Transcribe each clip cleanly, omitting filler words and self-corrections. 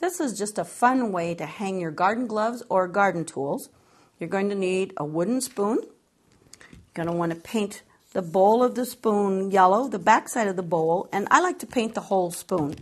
This is just a fun way to hang your garden gloves or garden tools. You're going to need a wooden spoon. You're going to want to paint the bowl of the spoon yellow, the back side of the bowl, and I like to paint the whole spoon,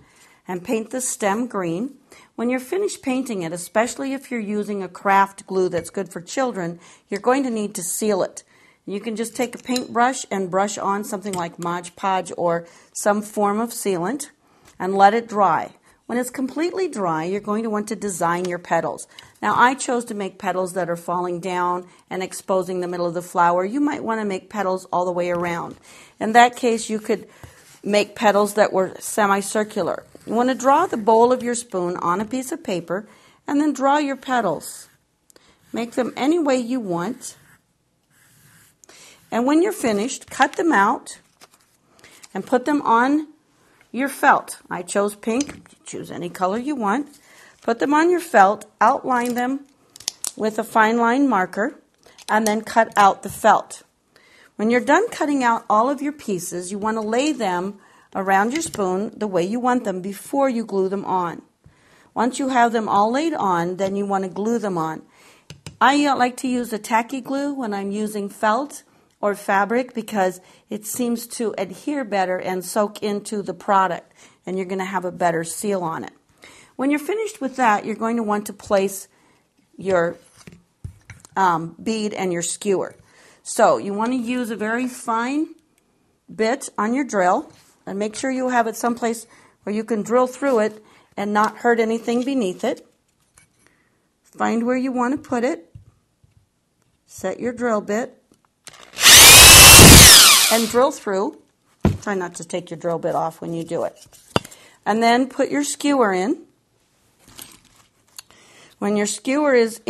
and paint the stem green. When you're finished painting it, especially if you're using a craft glue that's good for children, you're going to need to seal it. You can just take a paintbrush and brush on something like Mod Podge or some form of sealant and let it dry. When it's completely dry, you're going to want to design your petals. Now, I chose to make petals that are falling down and exposing the middle of the flower. You might want to make petals all the way around. In that case, you could make petals that were semicircular. You want to draw the bowl of your spoon on a piece of paper and then draw your petals. Make them any way you want. And when you're finished, cut them out and put them on your felt. I chose pink. Choose any color you want. Put them on your felt, outline them with a fine line marker, and then cut out the felt. When you're done cutting out all of your pieces, you want to lay them around your spoon the way you want them before you glue them on. Once you have them all laid on, then you want to glue them on. I like to use a tacky glue when I'm using felt or fabric because it seems to adhere better and soak into the product, and you're going to have a better seal on it. When you're finished with that, you're going to want to place your bead and your skewer. So you want to use a very fine bit on your drill, and make sure you have it someplace where you can drill through it and not hurt anything beneath it. Find where you want to put it. Set your drill bit and drill through. Try not to take your drill bit off when you do it. And then put your skewer in. When your skewer is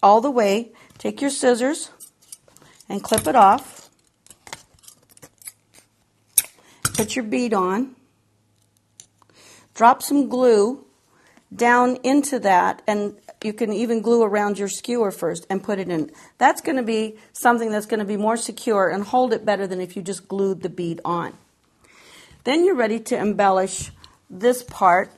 all the way, take your scissors and clip it off. Put your bead on. Drop some glue down into that, and you can even glue around your skewer first and put it in. That's going to be something that's going to be more secure and hold it better than if you just glued the bead on. Then you're ready to embellish this part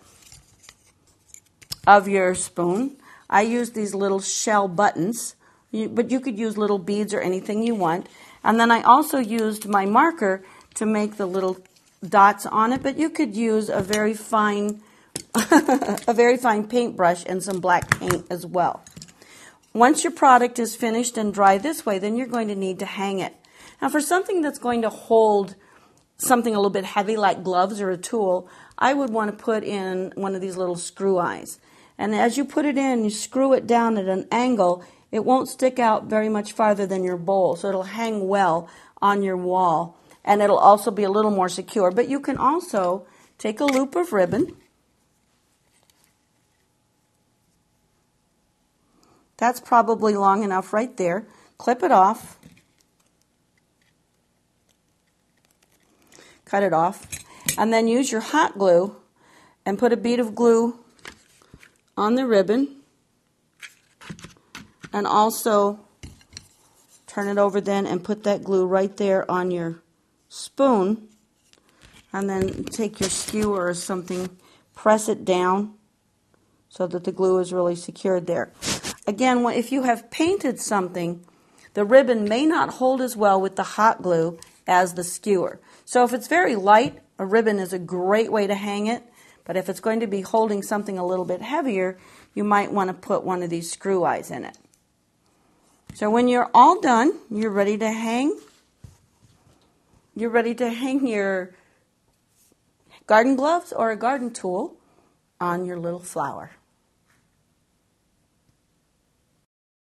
of your spoon. I use these little shell buttons, but you could use little beads or anything you want. And then I also used my marker to make the little dots on it, but you could use a very fine paintbrush and some black paint as well. Once your product is finished and dry this way, then you're going to need to hang it. Now, for something that's going to hold something a little bit heavy like gloves or a tool, I would want to put in one of these little screw eyes. And as you put it in, you screw it down at an angle, it won't stick out very much farther than your bowl, so it'll hang well on your wall, and it'll also be a little more secure. But you can also take a loop of ribbon. That's probably long enough right there. Clip it off. Cut it off. And then use your hot glue and put a bead of glue on the ribbon. And also turn it over then and put that glue right there on your spoon. And then take your skewer or something, press it down so that the glue is really secured there. Again, if you have painted something, the ribbon may not hold as well with the hot glue as the skewer. So if it's very light, a ribbon is a great way to hang it. But if it's going to be holding something a little bit heavier, you might want to put one of these screw eyes in it. So when you're all done, you're ready to hang. You're ready to hang your garden gloves or a garden tool on your little flower.